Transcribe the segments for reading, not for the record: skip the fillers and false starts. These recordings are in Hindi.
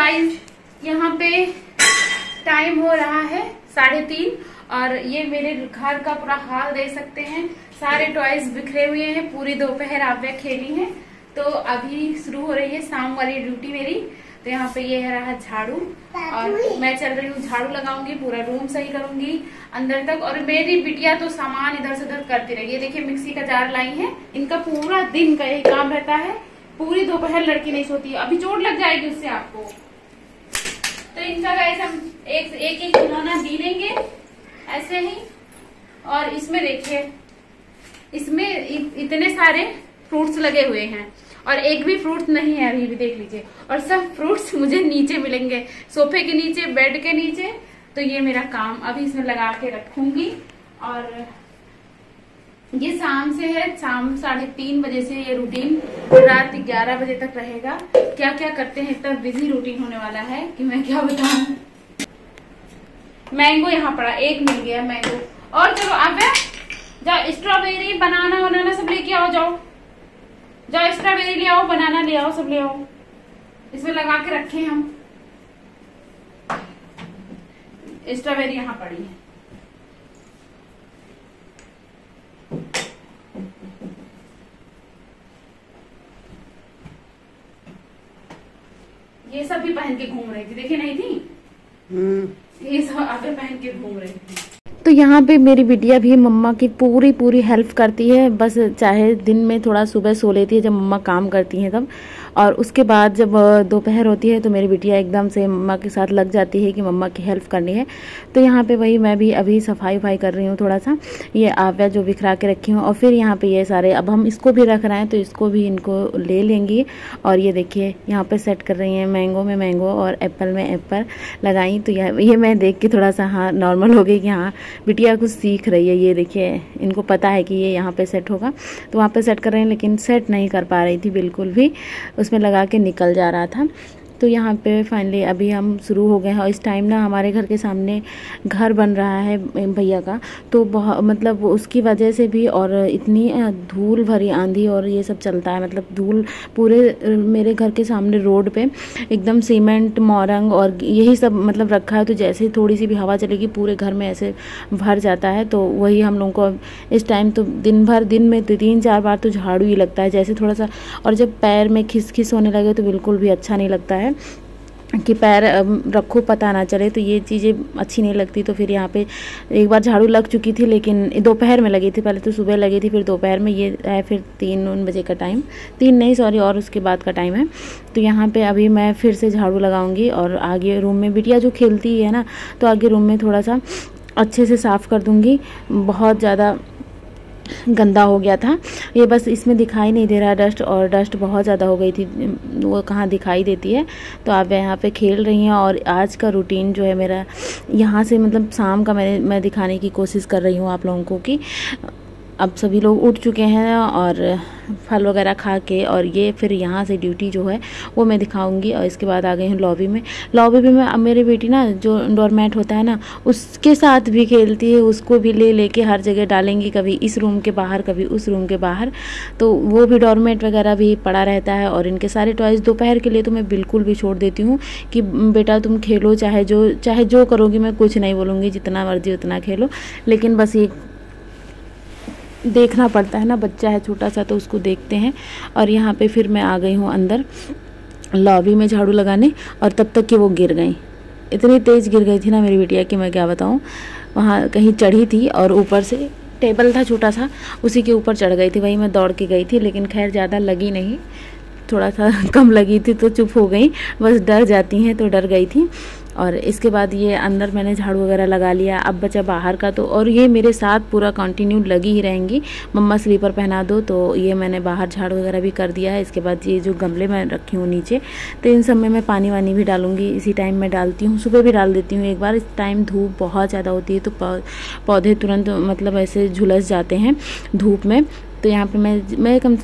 गाइस, यहाँ पे टाइम हो रहा है 3:30 और ये मेरे घर का पूरा हाल देख सकते हैं। सारे टॉयज बिखरे हुए हैं। पूरी दोपहर आव्या खेली है। तो अभी शुरू हो रही है शाम वाली ड्यूटी मेरी। तो यहाँ पे ये रहा झाड़ू और मैं चल रही हूँ झाड़ू लगाऊंगी, पूरा रूम सही करूंगी अंदर तक। और मेरी बिटिया तो सामान इधर से उधर करती रही है। देखिए मिक्सी का जार लाई है। इनका पूरा दिन का यही काम रहता है। पूरी दोपहर लड़की नहीं सोती है। अभी चोट लग जाएगी उससे आपको। तो इनका गाइस हम एक खिलौना दी लेंगे ऐसे ही। और इसमें देखिए, इसमें इतने सारे फ्रूट्स लगे हुए हैं और एक भी फ्रूट नहीं है अभी भी, देख लीजिए। और सब फ्रूट्स मुझे नीचे मिलेंगे, सोफे के नीचे, बेड के नीचे। तो ये मेरा काम अभी इसमें लगा के रखूंगी। और ये शाम से है, शाम 3:30 बजे से ये रूटीन रात 11 बजे तक रहेगा। क्या क्या करते हैं, इतना बिजी रूटीन होने वाला है कि मैं क्या बताऊं। मैंगो यहाँ पड़ा, एक मिल गया मैंगो। और चलो अब जाओ स्ट्रॉबेरी बनाना वनाना सब लेके आओ, जाओ जाओ स्ट्रॉबेरी ले आओ, बनाना ले आओ, सब ले आओ। इसमें लगा के रखे हम। स्ट्रॉबेरी यहाँ पड़ी है। ये सब भी पहन के घूम रही थी, देखी नहीं थी? ये सब आगे पहन के घूम रही थी। तो यहाँ पे मेरी बिटिया भी मम्मा की पूरी हेल्प करती है। बस चाहे दिन में थोड़ा सुबह सो लेती है जब मम्मा काम करती हैं तब, और उसके बाद जब दोपहर होती है तो मेरी बिटिया एकदम से मम्मा के साथ लग जाती है कि मम्मा की हेल्प करनी है। तो यहाँ पे वही मैं भी अभी सफाई कर रही हूँ थोड़ा सा। ये आव्या जो बिखरा के रखी हूँ, और फिर यहाँ पे ये सारे, अब हम इसको भी रख रहे हैं तो इसको भी इनको ले लेंगी। और ये देखिए यहाँ पे सेट कर रही हैं, मैंगो में मैंगो और एप्पल में एप्पल लगाई। तो ये मैं देख के थोड़ा सा हाँ नॉर्मल हो गई कि हाँ बिटिया कुछ सीख रही है। ये देखिए इनको पता है कि ये यहाँ पे सेट होगा, तो वहाँ पे सेट कर रहे हैं, लेकिन सेट नहीं कर पा रही थी बिल्कुल भी। उसमें लगा के निकल जा रहा था। तो यहाँ पे फाइनली अभी हम शुरू हो गए हैं। और इस टाइम ना हमारे घर के सामने घर बन रहा है भैया का, तो बहुत मतलब उसकी वजह से भी, और इतनी धूल भरी आंधी और ये सब चलता है, मतलब धूल पूरे मेरे घर के सामने रोड पे एकदम सीमेंट मोरंग और यही सब मतलब रखा है। तो जैसे ही थोड़ी सी भी हवा चलेगी पूरे घर में ऐसे भर जाता है। तो वही हम लोगों को इस टाइम तो दिन में 3-4 बार तो झाड़ू ही लगता है, जैसे थोड़ा सा। और जब पैर में खिसखिस होने लगे तो बिल्कुल भी अच्छा नहीं लगता है कि पैर रखो पता ना चले, तो ये चीज़ें अच्छी नहीं लगती। तो फिर यहाँ पे एक बार झाड़ू लग चुकी थी, लेकिन दोपहर में लगी थी। पहले तो सुबह लगी थी, फिर दोपहर में। ये है फिर 3 बजे का टाइम, 3 नहीं सॉरी, और उसके बाद का टाइम है। तो यहाँ पे अभी मैं फिर से झाड़ू लगाऊंगी और आगे रूम में बिटिया जो खेलती है ना, तो आगे रूम में थोड़ा सा अच्छे से साफ़ कर दूँगी। बहुत ज़्यादा गंदा हो गया था ये, बस इसमें दिखाई नहीं दे रहा डस्ट, और डस्ट बहुत ज़्यादा हो गई थी, वो कहाँ दिखाई देती है। तो आप यहाँ पे खेल रही हैं। और आज का रूटीन जो है मेरा यहाँ से, मतलब शाम का मैं दिखाने की कोशिश कर रही हूँ आप लोगों को कि अब सभी लोग उठ चुके हैं और फल वगैरह खा के, और ये फिर यहाँ से ड्यूटी जो है वो मैं दिखाऊंगी। और इसके बाद आ गई हूँ लॉबी में। लॉबी में अब मेरी बेटी ना जो डोरमैट होता है ना, उसके साथ भी खेलती है। उसको भी लेके हर जगह डालेंगी, कभी इस रूम के बाहर कभी उस रूम के बाहर। तो वो भी डोरमैट वगैरह भी पड़ा रहता है। और इनके सारे टॉयज़ दोपहर के लिए तो मैं बिल्कुल भी छोड़ देती हूँ कि बेटा तुम खेलो, चाहे जो करोगी, मैं कुछ नहीं बोलूँगी, जितना मर्जी उतना खेलो। लेकिन बस ये देखना पड़ता है ना, बच्चा है छोटा सा, तो उसको देखते हैं। और यहाँ पे फिर मैं आ गई हूँ अंदर लॉबी में झाड़ू लगाने, और तब तक कि वो गिर गई। इतनी तेज़ गिर गई थी ना मेरी बिटिया कि मैं क्या बताऊँ। वहाँ कहीं चढ़ी थी और ऊपर से टेबल था छोटा सा, उसी के ऊपर चढ़ गई थी। वही मैं दौड़ के गई थी, लेकिन खैर ज़्यादा लगी नहीं, थोड़ा सा कम लगी थी तो चुप हो गई। बस डर जाती हैं तो डर गई थी। और इसके बाद ये अंदर मैंने झाड़ू वगैरह लगा लिया। अब बचा बाहर का, तो और ये मेरे साथ पूरा कंटिन्यू लगी ही रहेंगी। मम्मा स्लीपर पहना दो, तो ये मैंने बाहर झाड़ू वगैरह भी कर दिया है। इसके बाद ये जो गमले मैं रखी हूँ नीचे, तो इन सब में मैं पानी वानी भी डालूंगी। इसी टाइम में डालती हूँ, सुबह भी डाल देती हूँ एक बार। इस टाइम धूप बहुत ज़्यादा होती है तो पौधे तुरंत मतलब ऐसे झुलस जाते हैं धूप में। तो यहाँ पे मैं कम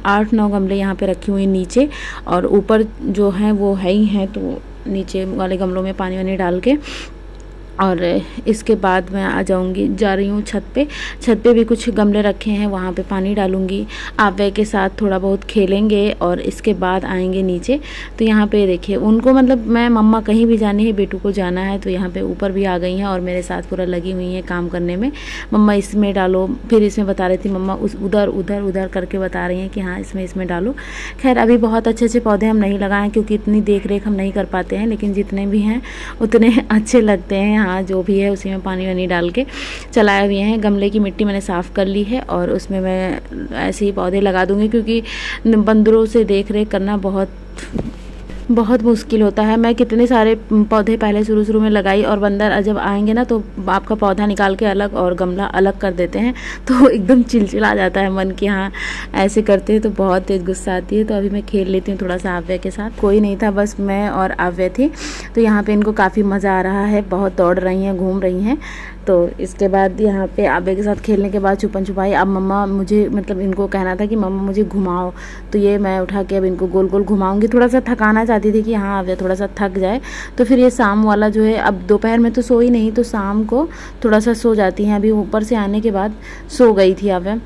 8-9 गमले यहाँ पे रखी हुई नीचे, और ऊपर जो हैं वो है ही हैं। तो नीचे वाले गमलों में पानी वानी डाल के और इसके बाद मैं आ जाऊंगी, जा रही हूँ छत पे भी कुछ गमले रखे हैं, वहाँ पे पानी डालूंगी। आव्या के साथ थोड़ा बहुत खेलेंगे और इसके बाद आएंगे नीचे। तो यहाँ पे देखिए उनको मतलब मैं मम्मा कहीं भी जानी है, बेटू को जाना है, तो यहाँ पे ऊपर भी आ गई हैं और मेरे साथ पूरा लगी हुई हैं काम करने में। मम्मा इसमें डालो, फिर इसमें बता रही थी मम्मा उस उधर उधर उधर करके बता रही हैं कि हाँ इसमें डालो। खैर अभी बहुत अच्छे पौधे हम नहीं लगाए क्योंकि इतनी देख रेख हम नहीं कर पाते हैं, लेकिन जितने भी हैं उतने अच्छे लगते हैं। हाँ जो भी है उसी में पानी वानी डाल के चलाए हुए हैं। गमले की मिट्टी मैंने साफ़ कर ली है और उसमें मैं ऐसे ही पौधे लगा दूंगी क्योंकि बंदरों से देख रेख करना बहुत मुश्किल होता है। मैं कितने सारे पौधे पहले शुरू में लगाई और बंदर जब आएंगे ना तो आपका पौधा निकाल के अलग और गमला अलग कर देते हैं, तो एकदम चिलचिला जाता है मन कि हाँ ऐसे करते हैं, तो बहुत तेज़ गुस्सा आती है। तो अभी मैं खेल लेती हूँ थोड़ा सा आव्या के साथ। कोई नहीं था, बस मैं और आव्या थी। तो यहाँ पे इनको काफ़ी मज़ा आ रहा है, बहुत दौड़ रही हैं, घूम रही हैं। तो इसके बाद यहाँ पे आव्या के साथ खेलने के बाद छुपन छुपाई, अब मम्मा मुझे मतलब इनको कहना था कि मम्मा मुझे घुमाओ, तो ये मैं उठा के अब इनको गोल गोल घुमाऊंगी। थोड़ा सा थकाना चाहती थी कि हाँ आव्या थोड़ा सा थक जाए, तो फिर ये शाम वाला जो है, अब दोपहर में तो सोई नहीं, तो शाम को थोड़ा सा सो जाती हैं। अभी ऊपर से आने के बाद सो गई थी आव्या,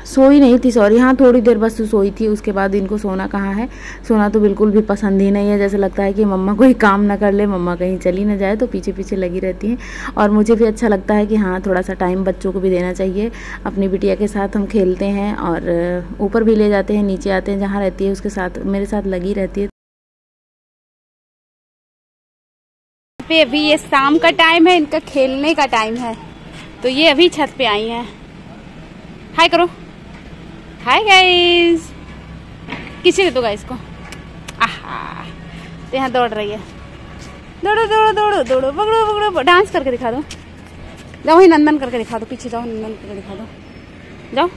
सोई नहीं थी, सॉरी, हाँ थोड़ी देर बस सोई थी। उसके बाद इनको सोना कहाँ है, सोना तो बिल्कुल भी पसंद ही नहीं है। जैसे लगता है कि मम्मा कोई काम ना कर ले, मम्मा कहीं चली ना जाए, तो पीछे पीछे लगी रहती हैं। और मुझे भी अच्छा लगता है कि हाँ थोड़ा सा टाइम बच्चों को भी देना चाहिए। अपनी बिटिया के साथ हम खेलते हैं और ऊपर भी ले जाते हैं, नीचे आते हैं, जहाँ रहती है उसके साथ मेरे साथ लगी रहती है। अभी ये शाम का टाइम है, इनका खेलने का टाइम है, तो ये अभी छत पे आई हैं। हाय करो, हाय गाइस, किसी दे दो गाइस को। आहा, तो यहाँ दौड़ रही है, दौड़ो दौड़ो दौड़ो दौड़ो, पकड़ो पकड़ो, डांस करके दिखा दो, जाओ ही नंदन करके दिखा दो, पीछे जाओ नंदन करके दिखा दो, जाओ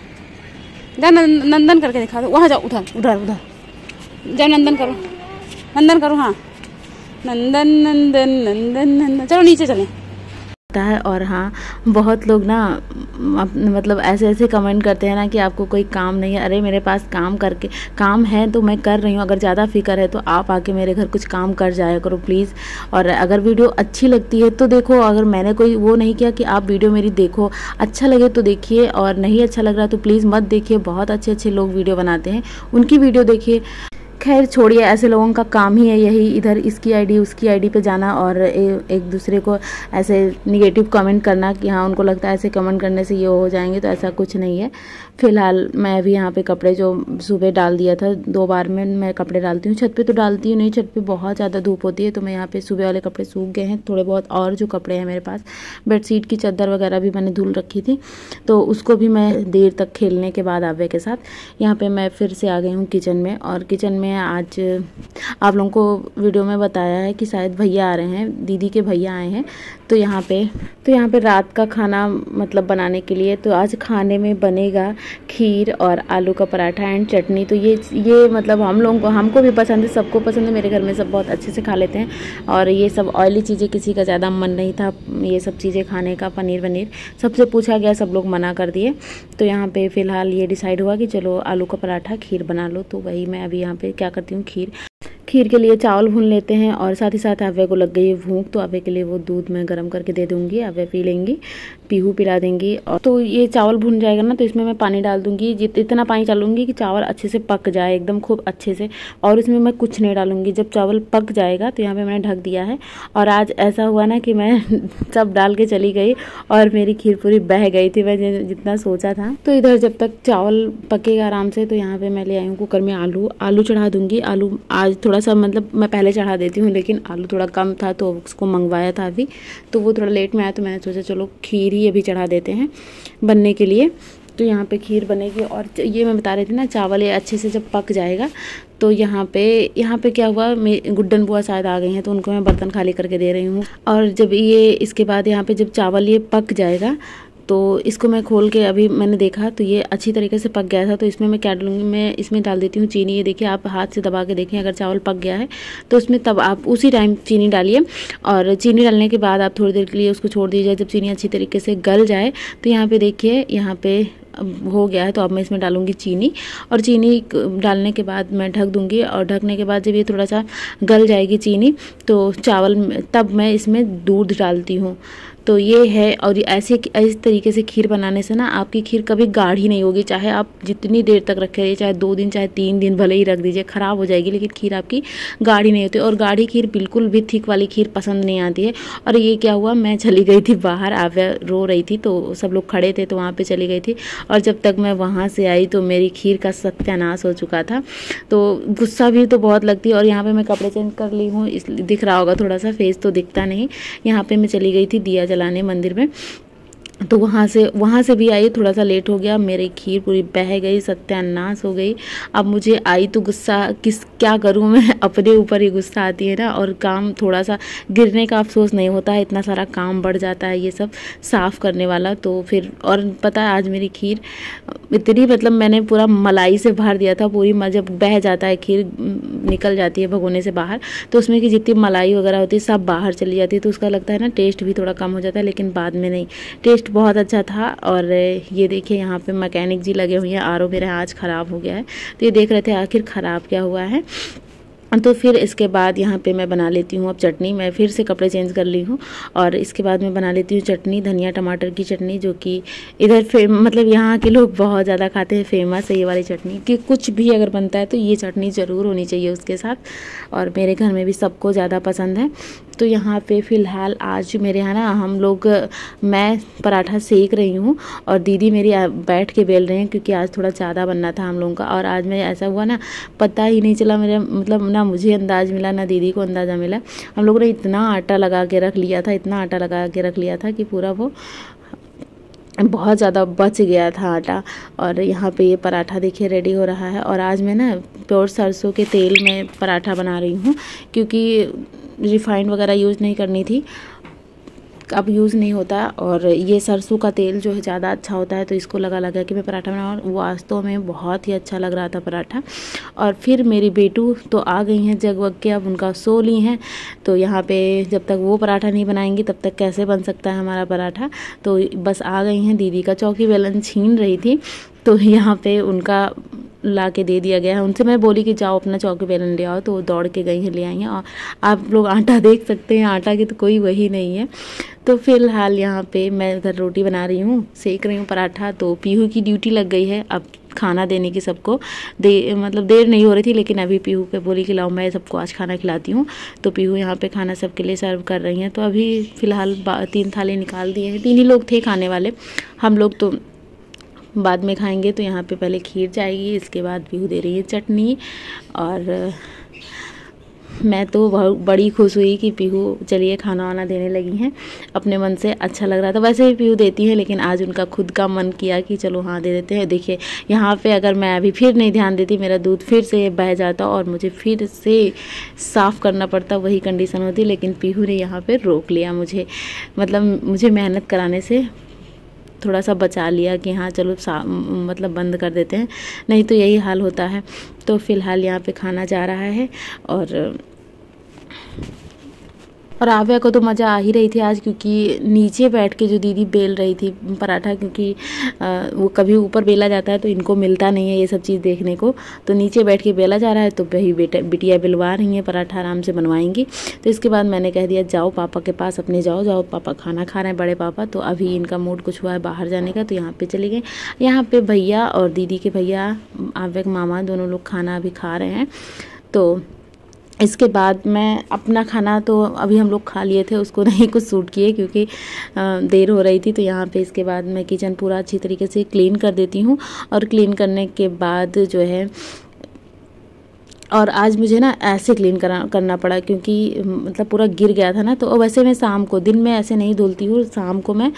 जाओ नंदन करके दिखा दो, वहाँ जाओ, उधर उधर उधर जाओ, नंदन करो, नंदन करो, हाँ नंदन नंदन नंदन नंदन, चलो नीचे चलें है। और हाँ बहुत लोग ना मतलब ऐसे कमेंट करते हैं ना कि आपको कोई काम नहीं है। अरे मेरे पास काम है तो मैं कर रही हूँ। अगर ज़्यादा फिक्र है तो आप आके मेरे घर कुछ काम कर जाया करो प्लीज़। और अगर वीडियो अच्छी लगती है तो देखो, अगर मैंने कोई वो नहीं किया कि आप वीडियो मेरी देखो, अच्छा लगे तो देखिए और नहीं अच्छा लग रहा तो प्लीज़ मत देखिए। बहुत अच्छे लोग वीडियो बनाते हैं, उनकी वीडियो देखिए। खैर छोड़िए, ऐसे लोगों का काम ही है यही, इधर इसकी आईडी उसकी आईडी पे जाना और एक दूसरे को ऐसे निगेटिव कमेंट करना कि हाँ उनको लगता है ऐसे कमेंट करने से ये हो जाएंगे, तो ऐसा कुछ नहीं है। फ़िलहाल मैं भी यहाँ पे कपड़े जो सुबह डाल दिया था, 2 बार में मैं कपड़े डालती हूँ। छत पे तो डालती हूँ नहीं, छत पे बहुत ज़्यादा धूप होती है, तो मैं यहाँ पे सुबह वाले कपड़े सूख गए हैं थोड़े बहुत। और जो कपड़े हैं मेरे पास, बेडशीट की चादर वगैरह भी मैंने धुल रखी थी, तो उसको भी मैं देर तक खेलने के बाद आव्या के साथ यहाँ पे मैं फिर से आ गई हूँ किचन में। और किचन में आज आप लोगों को वीडियो में बताया है कि शायद भैया आ रहे हैं, दीदी के भैया आए हैं, तो यहाँ पे रात का खाना मतलब बनाने के लिए, तो आज खाने में बनेगा खीर और आलू का पराठा एंड चटनी। तो ये मतलब हम लोगों को, हमको भी पसंद है, सबको पसंद है, मेरे घर में सब बहुत अच्छे से खा लेते हैं। और ये सब ऑयली चीज़ें किसी का ज़्यादा मन नहीं था ये सब चीज़ें खाने का, पनीर सबसे पूछा गया, सब लोग मना कर दिए। तो यहाँ पे फ़िलहाल ये डिसाइड हुआ कि चलो आलू का पराठा खीर बना लो। तो वही मैं अभी यहाँ पे क्या करती हूँ, खीर के लिए चावल भून लेते हैं। और साथ ही साथ आव्या को लग गई है भूख, तो आव्या के लिए वो दूध मैं गर्म करके दे दूंगी, आव्या पी लेंगी, पीहू पिला देंगी। और तो ये चावल भून जाएगा ना, तो इसमें मैं पानी डाल दूंगी, इतना पानी डालूंगी कि चावल अच्छे से पक जाए, एकदम खूब अच्छे से। और इसमें मैं कुछ नहीं डालूंगी, जब चावल पक जाएगा तो यहाँ पे मैंने ढक दिया है। और आज ऐसा हुआ ना कि मैं सब डाल के चली गई और मेरी खीर पूरी बह गई थी, मैं जितना सोचा था। तो इधर जब तक चावल पकेगा आराम से, तो यहाँ पे मैं ले आई हूँ कुकर में आलू चढ़ा दूंगी। आलू आज थोड़ा सा मतलब मैं पहले चढ़ा देती हूँ, लेकिन आलू थोड़ा कम था तो उसको मंगवाया था अभी, तो वो थोड़ा लेट में आया, तो मैंने सोचा चलो खीर ही अभी चढ़ा देते हैं बनने के लिए। तो यहाँ पे खीर बनेगी। और ये मैं बता रही थी ना, चावल ये अच्छे से जब पक जाएगा, तो यहाँ पे क्या हुआ, गुड्डन बुआ शायद आ गई हैं, तो उनको मैं बर्तन खाली करके दे रही हूँ। और जब ये इसके बाद यहाँ पे जब चावल ये पक जाएगा, तो इसको मैं खोल के अभी मैंने देखा तो ये अच्छी तरीके से पक गया था। तो इसमें मैं क्या डालूंगी, मैं इसमें डाल देती हूँ चीनी। ये देखिए, आप हाथ से दबा के देखें, अगर चावल पक गया है तो उसमें तब आप उसी टाइम चीनी डालिए। और चीनी डालने के बाद आप थोड़ी देर के लिए उसको छोड़ दीजिए। जब चीनी अच्छी तरीके से गल जाए तो यहाँ पे देखिए, यहाँ पे हो गया है। तो अब मैं इसमें डालूंगी चीनी, और चीनी डालने के बाद मैं ढक दूंगी। और ढकने के बाद जब ये थोड़ा सा गल जाएगी चीनी, तो चावल तब मैं इसमें दूध डालती हूँ। तो ये है। और ऐसे इस तरीके से खीर बनाने से ना आपकी खीर कभी गाढ़ी नहीं होगी। चाहे आप जितनी देर तक रखें, चाहे 2 दिन चाहे 3 दिन भले ही रख दीजिए, ख़राब हो जाएगी, लेकिन खीर आपकी गाढ़ी नहीं होती। और गाढ़ी खीर बिल्कुल भी थिक वाली खीर पसंद नहीं आती है। और ये क्या हुआ, मैं चली गई थी बाहर, आव्या रो रही थी, तो सब लोग खड़े थे, तो वहाँ पर चली गई थी। और जब तक मैं वहाँ से आई तो मेरी खीर का सत्यानाश हो चुका था। तो गुस्सा भी तो बहुत लगती है। और यहाँ पर मैं कपड़े चेंज कर ली हूँ, इसलिए दिख रहा होगा थोड़ा सा, फेस तो दिखता नहीं। यहाँ पर मैं चली गई थी दिया जलाने मंदिर में, तो वहाँ से भी आई, थोड़ा सा लेट हो गया, मेरी खीर पूरी बह गई, सत्यानाश हो गई। अब मुझे आई तो गुस्सा, क्या करूँ मैं, अपने ऊपर ही गुस्सा आती है ना। और काम थोड़ा सा गिरने का अफसोस नहीं होता है, इतना सारा काम बढ़ जाता है ये सब साफ़ करने वाला। तो फिर और पता है, आज मेरी खीर इतनी, मतलब मैंने पूरा मलाई से भर दिया था पूरी। जब बह जाता है खीर, निकल जाती है भगोने से बाहर, तो उसमें की जितनी मलाई वगैरह होती है सब बाहर चली जाती है। तो उसका लगता है ना टेस्ट भी थोड़ा कम हो जाता है, लेकिन बाद में नहीं, टेस्ट बहुत अच्छा था। और ये देखिए, यहाँ पे मैकेनिक जी लगे हुए हैं। आरओ मेरा आज ख़राब हो गया है, तो ये देख रहे थे आखिर ख़राब क्या हुआ है। तो फिर इसके बाद यहाँ पे मैं बना लेती हूँ अब चटनी। मैं फिर से कपड़े चेंज कर ली हूँ, और इसके बाद मैं बना लेती हूँ चटनी, धनिया टमाटर की चटनी, जो कि इधर मतलब यहाँ के लोग बहुत ज़्यादा खाते हैं, फेमस है ये वाली चटनी। कि कुछ भी अगर बनता है तो ये चटनी ज़रूर होनी चाहिए उसके साथ, और मेरे घर में भी सबको ज़्यादा पसंद है। तो यहाँ पे फ़िलहाल आज मेरे यहाँ ना मैं पराठा सेक रही हूँ, और दीदी मेरी बैठ के बेल रहे हैं, क्योंकि आज थोड़ा ज़्यादा बनना था हम लोगों का। और आज मैं ऐसा हुआ ना, पता ही नहीं चला मेरा, मतलब ना मुझे अंदाज़ मिला ना दीदी को अंदाज़ा मिला। हम लोगों ने इतना आटा लगा के रख लिया था, इतना आटा लगा के रख लिया था कि पूरा वो बहुत ज़्यादा बच गया था आटा। और यहाँ पे ये पराठा देखिए रेडी हो रहा है। और आज मैं ना प्योर सरसों के तेल में पराठा बना रही हूँ, क्योंकि रिफाइंड वगैरह यूज़ नहीं करनी थी, अब यूज़ नहीं होता। और ये सरसों का तेल जो है ज़्यादा अच्छा होता है, तो इसको लगा कि मैं पराठा बनाऊँ। और वास्तव में बहुत ही अच्छा लग रहा था पराठा। और फिर मेरी बेटू तो आ गई हैं जग वग के, अब उनका सो ली हैं। तो यहाँ पे जब तक वो पराठा नहीं बनाएंगी तब तक कैसे बन सकता है हमारा पराठा। तो बस आ गई हैं। दीदी का चौकी बेलन छीन रही थी, तो यहाँ पे उनका ला के दे दिया गया है। उनसे मैं बोली कि जाओ अपना चौकी बेलन ले आओ, तो वो दौड़ के गई हैं, ले आई हैं। और आप लोग आटा देख सकते हैं, आटा की तो कोई वही नहीं है। तो फिलहाल यहाँ पे मैं उधर रोटी बना रही हूँ, सेक रही हूँ पराठा। तो पीहू की ड्यूटी लग गई है अब खाना देने की सबको। मतलब देर नहीं हो रही थी, लेकिन अभी पीहू पे बोली कि लाओ मैं सबको आज खाना खिलाती हूँ। तो पीहू यहाँ पे खाना सबके लिए सर्व कर रही हैं। तो अभी फ़िलहाल 3 थाली निकाल दिए हैं, 3 ही लोग थे खाने वाले, हम लोग तो बाद में खाएंगे। तो यहाँ पे पहले खीर जाएगी, इसके बाद पीहू दे रही है चटनी। और मैं तो बहुत बड़ी खुश हुई कि पीहू चलिए खाना वाना देने लगी हैं, अपने मन से अच्छा लग रहा था। वैसे भी पीहू देती हैं, लेकिन आज उनका खुद का मन किया कि चलो हाँ दे देते हैं। देखिए यहाँ पे अगर मैं अभी फिर नहीं ध्यान देती, मेरा दूध फिर से बह जाता और मुझे फिर से साफ़ करना पड़ता, वही कंडीशन होती। लेकिन पीहू ने यहाँ पर रोक लिया मुझे, मतलब मुझे मेहनत कराने से थोड़ा सा बचा लिया कि हाँ चलो मतलब बंद कर देते हैं, नहीं तो यही हाल होता है। तो फिलहाल यहाँ पे खाना जा रहा है। और आव्या को तो मज़ा आ ही रही थी आज, क्योंकि नीचे बैठ के जो दीदी बेल रही थी पराठा, क्योंकि वो कभी ऊपर बेला जाता है तो इनको मिलता नहीं है ये सब चीज़ देखने को। तो नीचे बैठ के बेला जा रहा है, तो वही बिटिया बिलवा रही हैं पराठा, आराम से बनवाएंगी। तो इसके बाद मैंने कह दिया जाओ पापा के पास अपने, जाओ पापा खाना खा रहे हैं, बड़े पापा। तो अभी इनका मूड कुछ हुआ है बाहर जाने का, तो यहाँ पर चले गए। यहाँ पर भैया और दीदी के भैया, आव्या के मामा, दोनों लोग खाना अभी खा रहे हैं। तो इसके बाद मैं अपना खाना तो अभी हम लोग खा लिए थे, उसको नहीं कुछ सूट किए क्योंकि देर हो रही थी। तो यहाँ पे इसके बाद मैं किचन पूरा अच्छी तरीके से क्लीन कर देती हूँ। और क्लीन करने के बाद जो है, और आज मुझे ना ऐसे क्लीन करना पड़ा, क्योंकि मतलब पूरा गिर गया था ना। तो वैसे मैं शाम को, दिन में ऐसे नहीं धुलती हूँ, शाम को मैं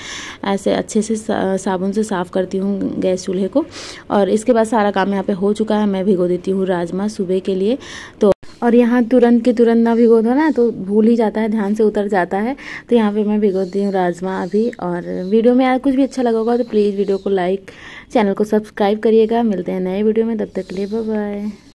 ऐसे अच्छे से साबुन से साफ़ करती हूँ गैस चूल्हे को। और इसके बाद सारा काम यहाँ पे हो चुका है। मैं भिगो देती हूँ राजमा सुबह के लिए। तो और यहाँ तुरंत के तुरंत ना भिगो दो ना तो भूल ही जाता है, ध्यान से उतर जाता है। तो यहाँ पे मैं भिगोती हूँ राजमा अभी। और वीडियो में यार कुछ भी अच्छा लगा होगा तो प्लीज़ वीडियो को लाइक, चैनल को सब्सक्राइब करिएगा। मिलते हैं नए वीडियो में, तब तक के लिए बाय बाय।